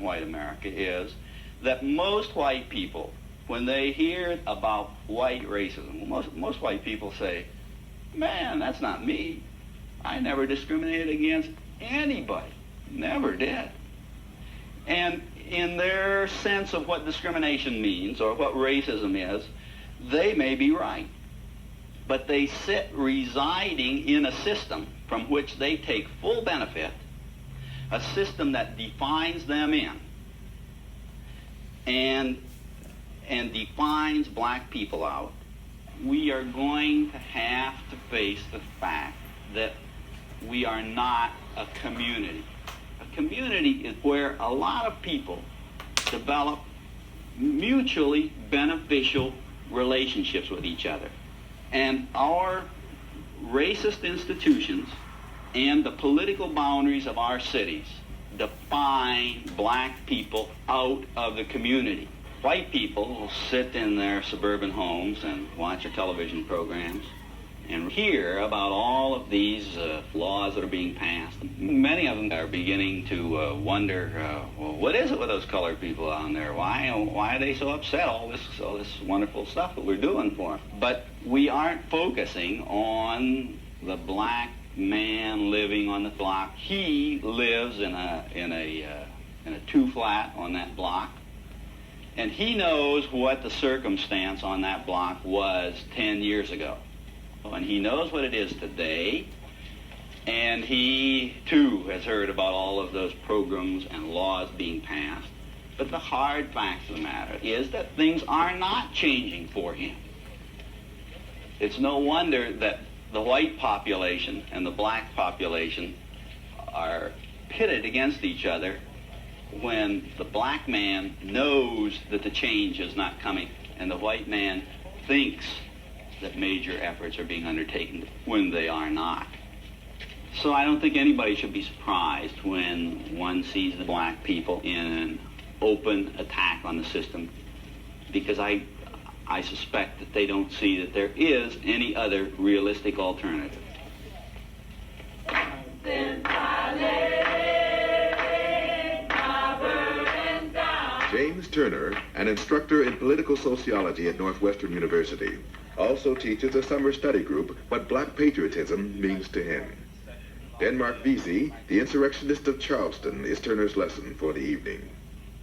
white America is that most white people, when they hear about white racism, most white people say, man, that's not me. I never discriminated against anybody. Never did. And in their sense of what discrimination means or what racism is, they may be right. But they sit residing in a system from which they take full benefit, a system that defines them in and defines black people out. We are going to have to face the fact that we are not a community. A community is where a lot of people develop mutually beneficial relationships with each other. And our racist institutions and the political boundaries of our cities define black people out of the community. White people will sit in their suburban homes and watch their television programs and hear about all of these laws that are being passed. Many of them are beginning to wonder, well, what is it with those colored people down there? Why are they so upset? All this wonderful stuff that we're doing for them. But we aren't focusing on the black man living on the block. He lives in a two-flat on that block, and he knows what the circumstance on that block was 10 years ago. And he knows what it is today, and he, too, has heard about all of those programs and laws being passed. But the hard fact of the matter is that things are not changing for him. It's no wonder that the white population and the black population are pitted against each other when the black man knows that the change is not coming, and the white man thinks that major efforts are being undertaken when they are not. So I don't think anybody should be surprised when one sees the black people in an open attack on the system, because I suspect that they don't see that there is any other realistic alternative. James Turner, an instructor in political sociology at Northwestern University, also teaches a summer study group what black patriotism means to him. Denmark Vesey, the insurrectionist of Charleston, is Turner's lesson for the evening.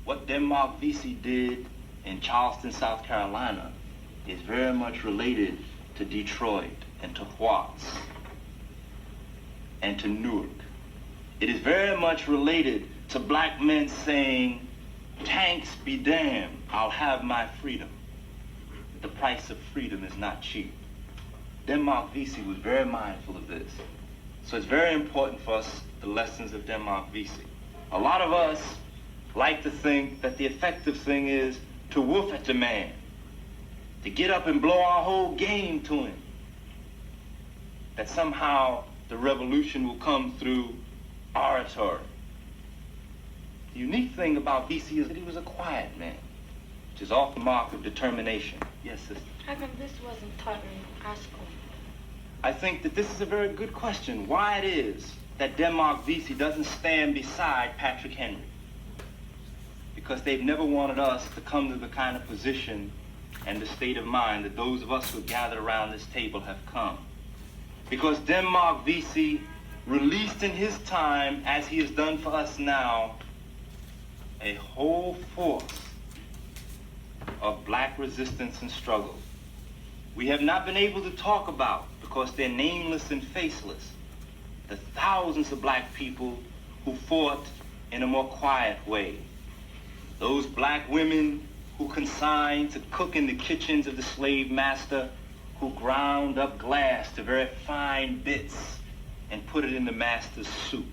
What Denmark Vesey did in Charleston, South Carolina, is very much related to Detroit and to Watts and to Newark. It is very much related to black men saying, tanks be damned, I'll have my freedom. The price of freedom is not cheap. Denmark Vesey was very mindful of this. So it's very important for us, the lessons of Denmark Vesey. A lot of us like to think that the effective thing is to woof at the man, to get up and blow our whole game to him. That somehow the revolution will come through oratory. The unique thing about Vesey is that he was a quiet man, which is off the mark of determination. Yes, sister? How come this wasn't taught in our school? I think that this is a very good question. Why it is that Denmark Vesey doesn't stand beside Patrick Henry? Because they've never wanted us to come to the kind of position and the state of mind that those of us who gather around this table have come. Because Denmark Vesey released in his time, as he has done for us now, a whole force of black resistance and struggle. We have not been able to talk about, because they're nameless and faceless, the thousands of black people who fought in a more quiet way. Those black women who consigned to cook in the kitchens of the slave master, who ground up glass to very fine bits and put it in the master's soup.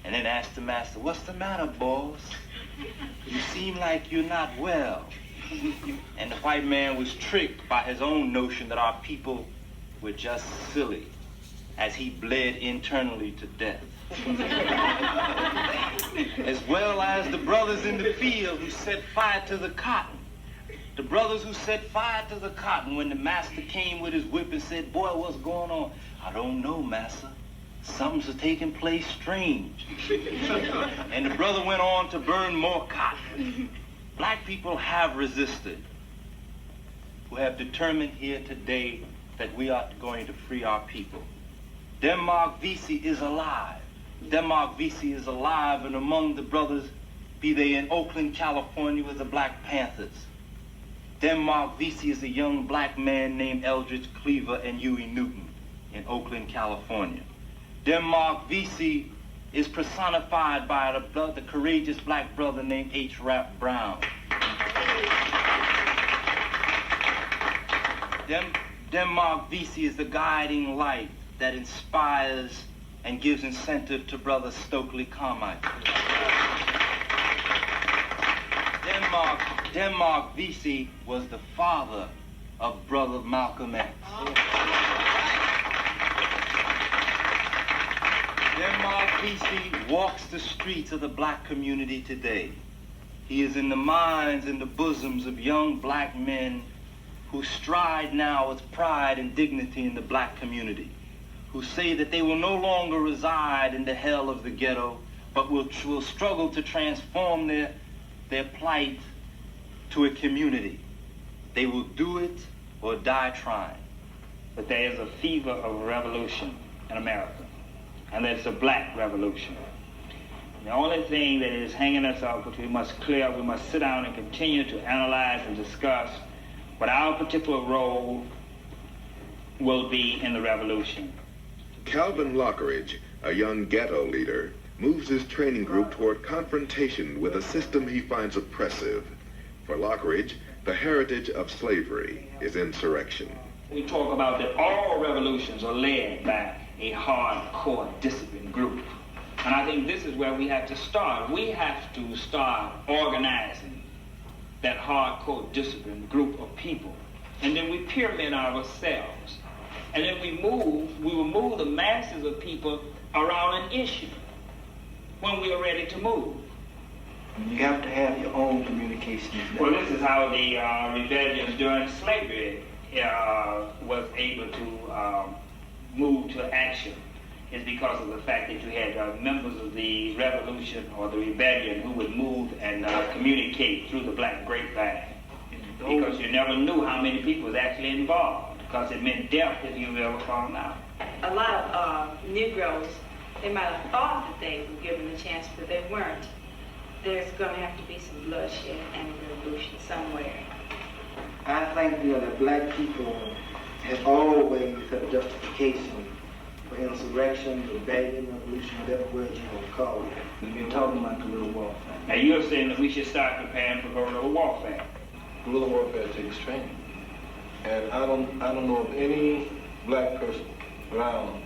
And then asked the master, what's the matter, boss? You seem like you're not well. And the white man was tricked by his own notion that our people were just silly, as he bled internally to death. As well as the brothers in the field who set fire to the cotton. The brothers who set fire to the cotton when the master came with his whip and said, boy, what's going on? I don't know, master. something's taking place strange. And the brother went on to burn more cotton. Black people have resisted, who have determined here today that we are going to free our people. Denmark Vesey is alive. Denmark Vesey is alive, and among the brothers, be they in Oakland, California, with the Black Panthers. Denmark Vesey is a young black man named Eldridge Cleaver and Huey Newton in Oakland, California. Denmark Vesey is personified by the courageous black brother named H. Rap Brown. Denmark Vesey is the guiding light that inspires and gives incentive to Brother Stokely Carmichael. Denmark Vesey was the father of Brother Malcolm X. Denmark Vesey walks the streets of the black community today. He is in the minds and the bosoms of young black men who stride now with pride and dignity in the black community, who say that they will no longer reside in the hell of the ghetto, but will struggle to transform their plight to a community. They will do it or die trying. But there is a fever of revolution in America, and that's a black revolution. The only thing that is hanging us up, which we must sit down and continue to analyze and discuss what our particular role will be in the revolution. Calvin Lockridge, a young ghetto leader, moves his training group toward confrontation with a system he finds oppressive. For Lockridge, the heritage of slavery is insurrection. We talk about that all revolutions are led by a hardcore disciplined group. And I think this is where we have to start. We have to start organizing that hardcore disciplined group of people. And then we pyramid ourselves. And then we will move the masses of people around an issue when we are ready to move. You have to have your own communications. Well, this is how the rebellions during slavery was able to move to action. It's because of the fact that you had members of the revolution or the rebellion who would move and communicate through the black grapevine. Because you never knew how many people was actually involved, because it meant death if you ever found out. A lot of Negroes, they might have thought that they were given a chance, but they weren't. There's going to have to be some bloodshed and a revolution somewhere. I think that black people have always had a justification for insurrection, rebellion, revolution, whatever word you want to call it. We've been talking about guerrilla warfare. Now you're saying that we should start preparing for guerrilla warfare. Guerrilla warfare takes training. And I don't know of any black person around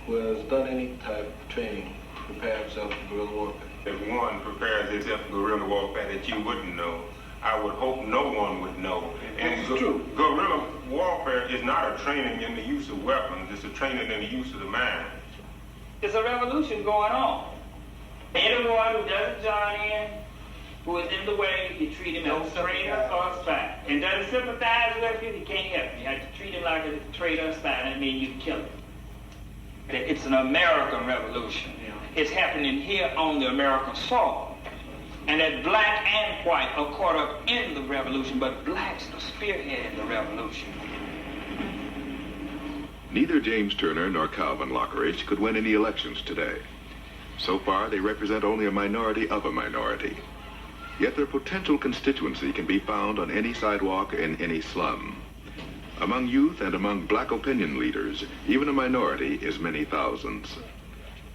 who has done any type of training to prepare himself for guerrilla warfare. If one prepares himself for guerrilla warfare that you wouldn't know, I would hope no one would know. And That's true. Guerrilla warfare is not a training in the use of weapons, it's a training in the use of the mind. There's a revolution going on. Anyone who doesn't join in, who is in the way, you treat him as a traitor or a spy. And doesn't sympathize with you, you can't help him. You have to treat him like a traitor or spy, and that means you kill him. It's an American revolution. It's happening here on the American soil. And that black and white are caught up in the revolution, but blacks are spearheading the revolution. Neither James Turner nor Calvin Lockridge could win any elections today. So far, they represent only a minority of a minority. Yet their potential constituency can be found on any sidewalk in any slum. Among youth and among black opinion leaders, even a minority is many thousands.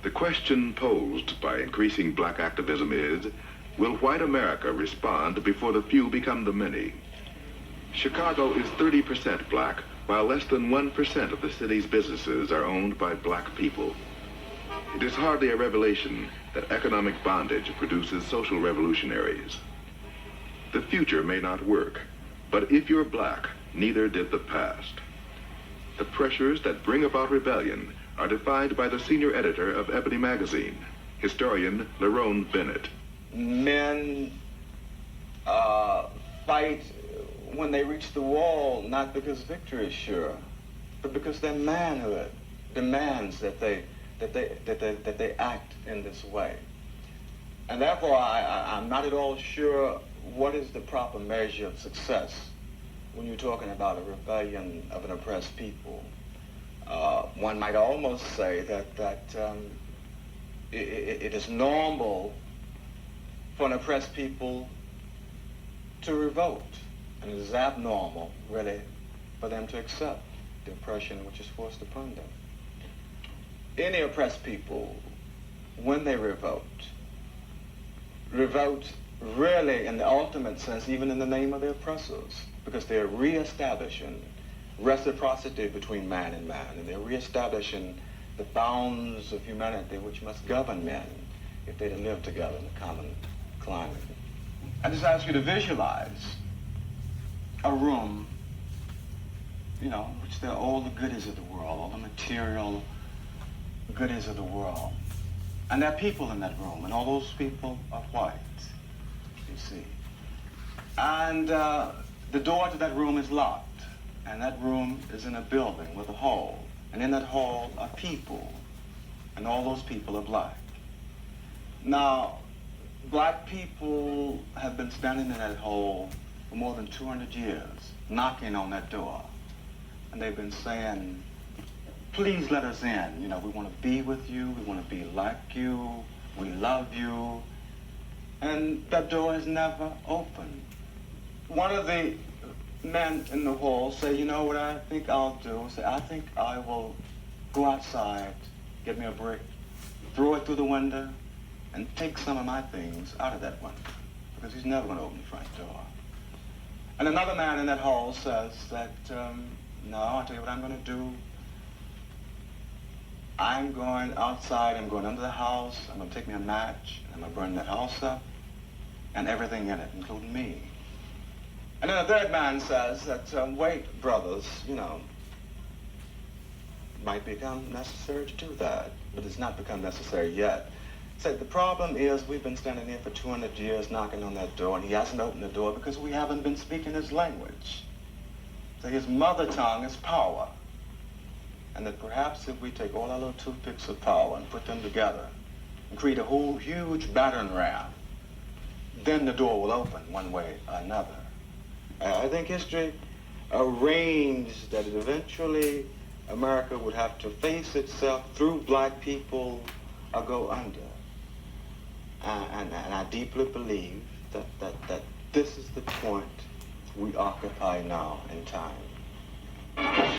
The question posed by increasing black activism is, will white America respond before the few become the many? Chicago is 30% black, while less than 1% of the city's businesses are owned by black people. It is hardly a revelation that economic bondage produces social revolutionaries. The future may not work, but if you're black, neither did the past. The pressures that bring about rebellion are defined by the senior editor of Ebony magazine, historian Lerone Bennett. Men fight when they reach the wall, not because victory is sure, but because their manhood demands that they act in this way. And therefore, I'm not at all sure what is the proper measure of success when you're talking about a rebellion of an oppressed people. One might almost say that it is normal for an oppressed people to revolt, and it is abnormal, really, for them to accept the oppression which is forced upon them. Any oppressed people, when they revolt really in the ultimate sense, even in the name of their oppressors, because they're reestablishing reciprocity between man and man, and they're reestablishing the bounds of humanity which must govern men if they're to live together in a common climate. I just ask you to visualize a room, you know, which there are all the goodies of the world, all the material goodies of the world. And there are people in that room, and all those people are white, you see. And the door to that room is locked, and that room is in a building with a hall. And in that hall are people, and all those people are black. Now, black people have been standing in that hall for more than 200 years, knocking on that door. And they've been saying, please let us in. You know, we want to be with you. We want to be like you. We love you. And that door has never opened. One of the men in the hall say, you know what I think I'll do? Say, I think I will go outside, get me a brick, throw it through the window, and take some of my things out of that window, because he's never going to open the front door. And another man in that hall says that, no, I'll tell you what I'm going to do. I'm going outside, I'm going under the house, I'm going to take me a match, and I'm going to burn that house up, and everything in it, including me. And then a third man says that, wait, brothers, you know, it might become necessary to do that, but it's not become necessary yet. Said the problem is we've been standing here for 200 years knocking on that door, and he hasn't opened the door because we haven't been speaking his language. So his mother tongue is power. And that perhaps if we take all our little toothpicks of power and put them together and create a whole huge battering ram, then the door will open one way or another. I think history arranged that eventually America would have to face itself through black people or go under. And I deeply believe that this is the point we occupy now in time.